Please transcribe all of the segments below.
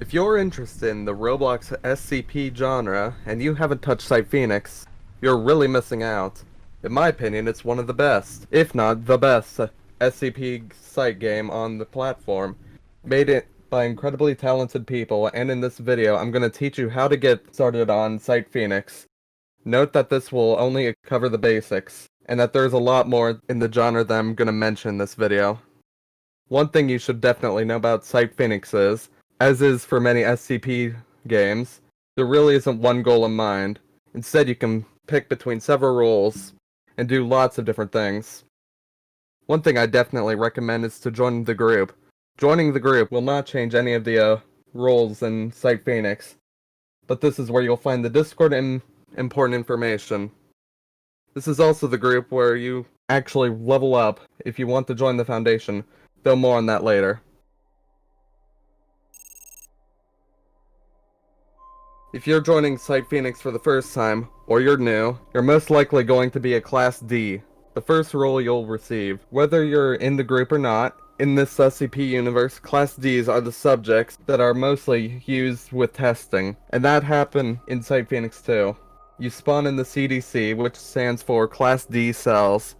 If you're interested in the Roblox SCP genre and you haven't touched Site Phoenix, you're really missing out. In my opinion, it's one of the best, if not the best, SCP site game on the platform. Made it by incredibly talented people, and in this video I'm going to teach you how to get started on Site Phoenix. Note that this will only cover the basics, and that there's a lot more in the genre that I'm going to mention in this video. One thing you should definitely know about Site Phoenix is, as is for many SCP games, there really isn't one goal in mind. Instead, you can pick between several roles and do lots of different things. One thing I definitely recommend is to join the group. Joining the group will not change any of the roles in Site Phoenix, but this is where you'll find the Discord and important information. This is also the group where you actually level up if you want to join the Foundation, though more on that later. If you're joining Site Phoenix for the first time, or you're new, you're most likely going to be a Class D, the first role you'll receive. Whether you're in the group or not, in this SCP universe, Class Ds are the subjects that are mostly used with testing, and that happened in Site Phoenix too. You spawn in the CDC, which stands for Class D cells.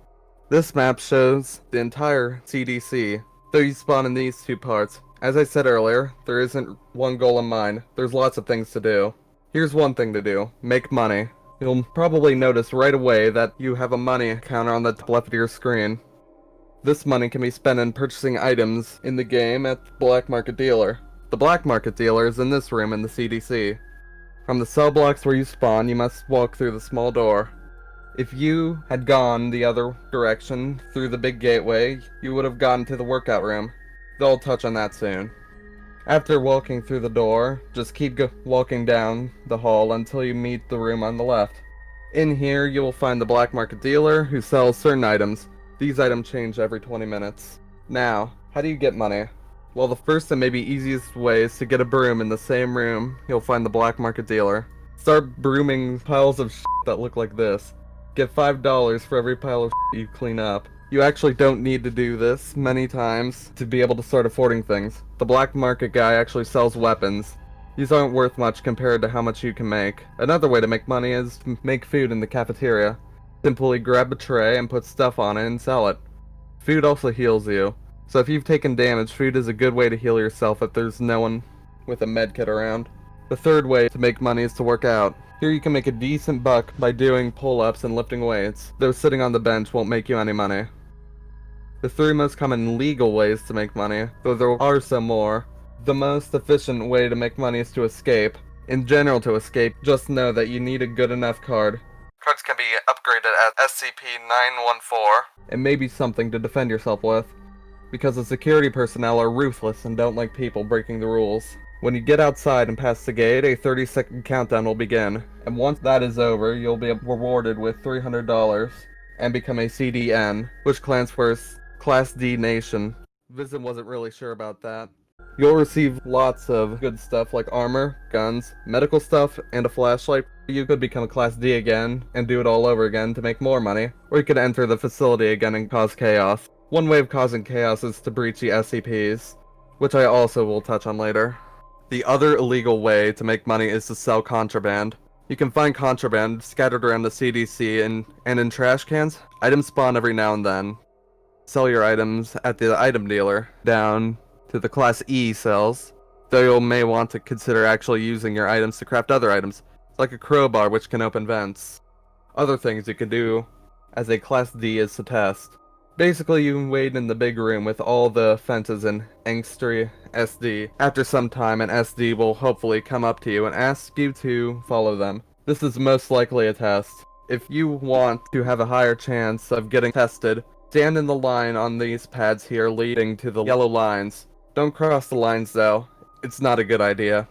This map shows the entire CDC, though you spawn in these two parts. As I said earlier, there isn't one goal in mind, there's lots of things to do. Here's one thing to do, make money. You'll probably notice right away that you have a money counter on the top left of your screen. This money can be spent in purchasing items in the game at the black market dealer. The black market dealer is in this room in the CDC. From the cell blocks where you spawn, you must walk through the small door. If you had gone the other direction through the big gateway, you would have gotten to the workout room. They'll touch on that soon. After walking through the door, just keep walking down the hall until you meet the room on the left. In here, you will find the black market dealer who sells certain items. These items change every 20 minutes. Now, how do you get money? Well, the first and maybe easiest way is to get a broom in the same room you'll find the black market dealer. Start brooming piles of shit that look like this. Get $5 for every pile of shit you clean up. You actually don't need to do this many times to be able to start affording things. The black market guy actually sells weapons. These aren't worth much compared to how much you can make. Another way to make money is to make food in the cafeteria. Simply grab a tray and put stuff on it and sell it. Food also heals you. So if you've taken damage, food is a good way to heal yourself if there's no one with a medkit around. The third way to make money is to work out. Here you can make a decent buck by doing pull-ups and lifting weights, though sitting on the bench won't make you any money. The three most common legal ways to make money, though there are some more. The most efficient way to make money is to escape. In general, to escape, just know that you need a good enough card. Cards can be upgraded at SCP-914, and maybe something to defend yourself with, because the security personnel are ruthless and don't like people breaking the rules. When you get outside and pass the gate, a 30-second countdown will begin, and once that is over, you'll be rewarded with $300 and become a CDN, which stands for Class D Nation. Vincent wasn't really sure about that. You'll receive lots of good stuff like armor, guns, medical stuff, and a flashlight. You could become a Class D again and do it all over again to make more money, or you could enter the facility again and cause chaos. One way of causing chaos is to breach the SCPs, which I also will touch on later. The other illegal way to make money is to sell contraband. You can find contraband scattered around the CDC and in trash cans. Items spawn every now and then. Sell your items at the item dealer, down to the Class E cells, though you may want to consider actually using your items to craft other items, like a crowbar which can open vents. Other things you can do as a Class D is to test. Basically, you can wait in the big room with all the fences in Angstry SD. After some time, an SD will hopefully come up to you and ask you to follow them. This is most likely a test. If you want to have a higher chance of getting tested, stand in the line on these pads here leading to the yellow lines. Don't cross the lines though, it's not a good idea.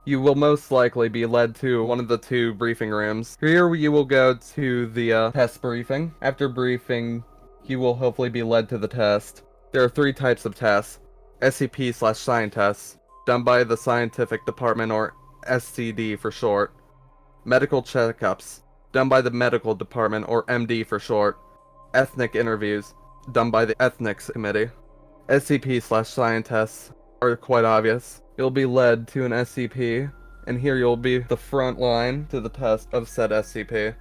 You will most likely be led to one of the two briefing rooms. Here you will go to the test briefing. After briefing, you will hopefully be led to the test. There are three types of tests. SCP/Science tests, done by the Scientific Department, or SCD for short. Medical checkups, done by the Medical Department, or MD for short. Ethnic interviews, done by the Ethnics Committee. SCP/Science tests are quite obvious. You'll be led to an SCP, and here you'll be the front line to the test of said SCP.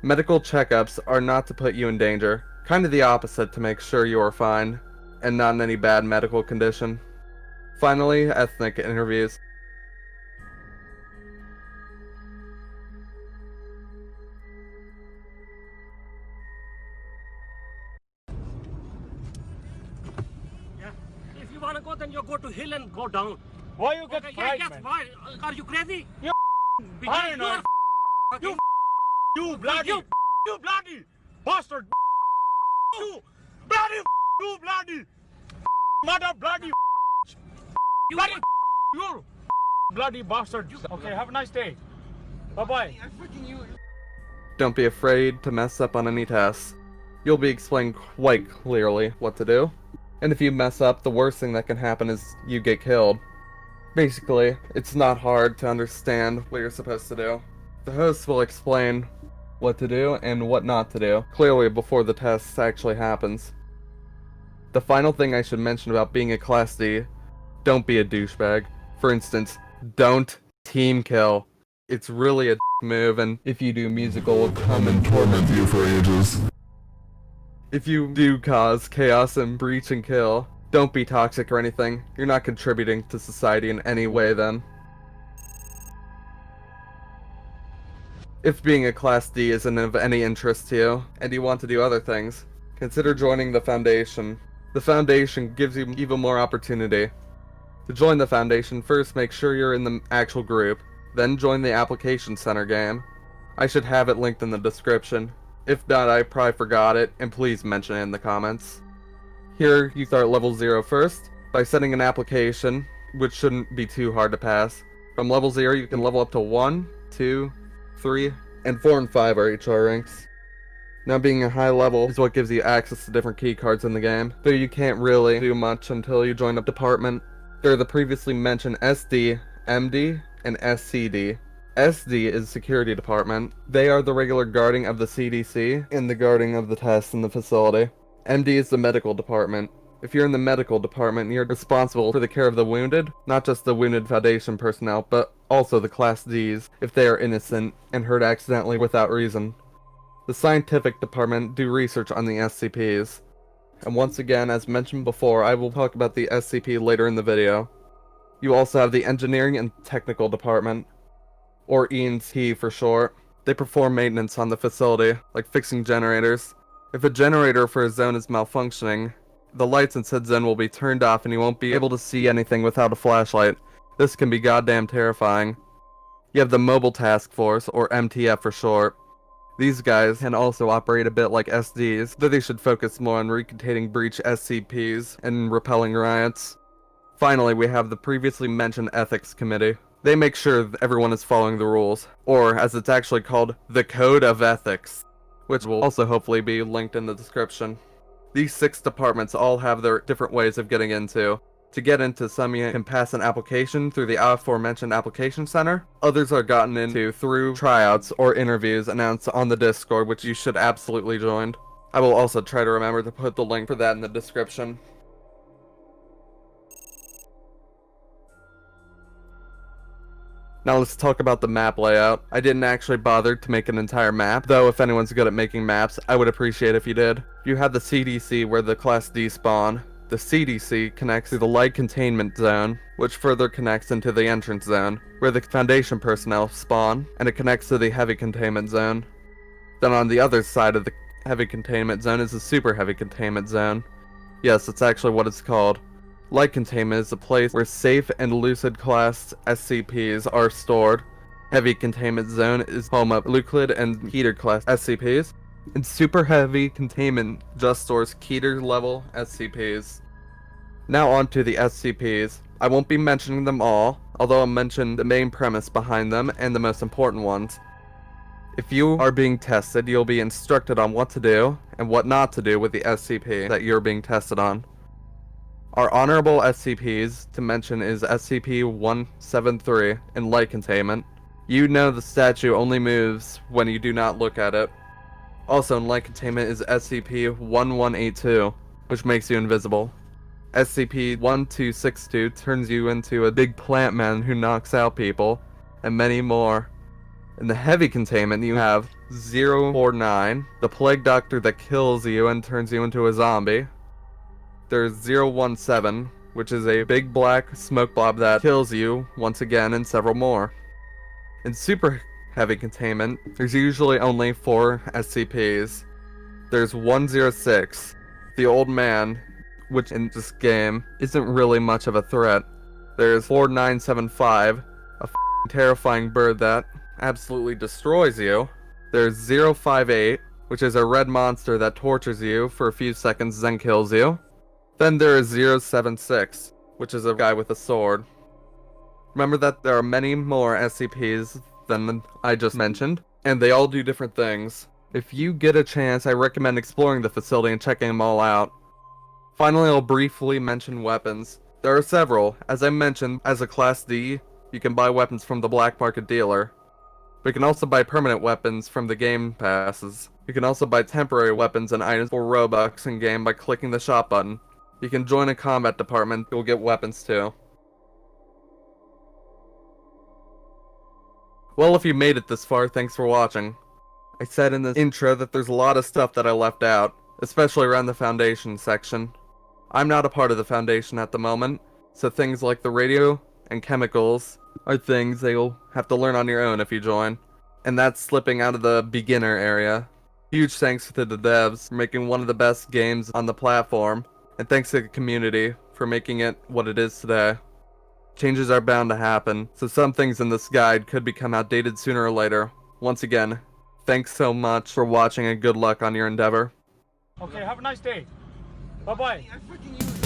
Medical checkups are not to put you in danger, kind of the opposite to make sure you are fine, and not in any bad medical condition. Finally, ethnic interviews. Yeah. If you wanna go, then you go to hill and go down. Why you get Okay, fried, yes, man? why? Are you crazy? You Because paranoid. you're You bloody, You- you bloody bastard. You bloody mother bloody you bloody you bloody bastard. Okay, have a nice day. Bye bye. Don't be afraid to mess up on any tests. You'll be explained quite clearly what to do. And if you mess up, the worst thing that can happen is you get killed. Basically, it's not hard to understand what you're supposed to do. The host will explain what to do and what not to do, clearly before the test actually happens. The final thing I should mention about being a Class D, don't be a douchebag. For instance, don't team kill. It's really a move, and if you do, musical will come and torment you for ages. If you do cause chaos and breach and kill, don't be toxic or anything. You're not contributing to society in any way then. If being a Class D isn't of any interest to you, and you want to do other things, consider joining the Foundation. The Foundation gives you even more opportunity. To join the Foundation, first make sure you're in the actual group, then join the Application Center game. I should have it linked in the description. If not, I probably forgot it, and please mention it in the comments. Here, you start level 0 first, by setting an application, which shouldn't be too hard to pass. From level 0, you can level up to 1, 2, 3, and 4 and 5 are HR ranks. Now being a high level is what gives you access to different key cards in the game, though you can't really do much until you join a department. There are the previously mentioned SD, MD, and SCD. SD is Security Department. They are the regular guarding of the CDC and the guarding of the tests in the facility. MD is the Medical Department. If you're in the Medical Department, you're responsible for the care of the wounded, not just the wounded Foundation personnel, but also the Class Ds, if they are innocent and hurt accidentally without reason. The Scientific Department do research on the SCPs. And once again, as mentioned before, I will talk about the SCP later in the video. You also have the Engineering and Technical Department, or E&T for short. They perform maintenance on the facility, like fixing generators. If a generator for a zone is malfunctioning, the lights in said zone will be turned off and you won't be able to see anything without a flashlight. This can be goddamn terrifying. You have the Mobile Task Force, or MTF for short. These guys can also operate a bit like SDs, though they should focus more on recontaining breach SCPs and repelling riots. Finally, we have the previously mentioned Ethics Committee. They make sure that everyone is following the rules, or as it's actually called, the Code of Ethics, which will also hopefully be linked in the description. These 6 departments all have their different ways of getting into. To get into some, you can pass an application through the aforementioned application center. Others are gotten into through tryouts or interviews announced on the Discord, which you should absolutely join. I will also try to remember to put the link for that in the description. Now let's talk about the map layout. I didn't actually bother to make an entire map, though if anyone's good at making maps, I would appreciate if you did. You have the CDC where the Class D spawn. The CDC connects to the light containment zone, which further connects into the entrance zone, where the Foundation personnel spawn, and it connects to the heavy containment zone. Then on the other side of the heavy containment zone is the super heavy containment zone. Yes, that's actually what it's called. Light containment is a place where safe and lucid class SCPs are stored. Heavy containment zone is home of Euclid and Heater class SCPs. And super heavy containment just stores Keter level SCPs. Now on to the SCPs. I won't be mentioning them all, although I'll mention the main premise behind them and the most important ones. If you are being tested, you'll be instructed on what to do and what not to do with the SCP that you're being tested on. Our honorable SCPs to mention is SCP-173 in light containment. You know the statue only moves when you do not look at it. Also in light containment is SCP-1182, which makes you invisible. SCP-1262 turns you into a big plant man who knocks out people, and many more. In the heavy containment, you have 049, the plague doctor that kills you and turns you into a zombie. There's 017, which is a big black smoke blob that kills you once again, and several more. In super heavy containment, there's usually only 4 SCPs. There's 106, the old man, which in this game isn't really much of a threat. There's 4975, a terrifying bird that absolutely destroys you. There's 058, which is a red monster that tortures you for a few seconds then kills you. Then there is 076, which is a guy with a sword. Remember that there are many more SCPs than I just mentioned, and they all do different things. If you get a chance, I recommend exploring the facility and checking them all out. Finally, I'll briefly mention weapons. There are several. As I mentioned, as a Class D, you can buy weapons from the black market dealer. But you can also buy permanent weapons from the game passes. You can also buy temporary weapons and items for Robux in-game by clicking the shop button. You can join a combat department, you'll get weapons too. Well, if you made it this far, thanks for watching. I said in the intro that there's a lot of stuff that I left out, especially around the Foundation section. I'm not a part of the Foundation at the moment, so things like the radio and chemicals are things that you'll have to learn on your own if you join. And that's slipping out of the beginner area. Huge thanks to the devs for making one of the best games on the platform, and thanks to the community for making it what it is today. Changes are bound to happen, so some things in this guide could become outdated sooner or later. Once again, thanks so much for watching and good luck on your endeavor. Okay, have a nice day. Bye-bye. I freaking use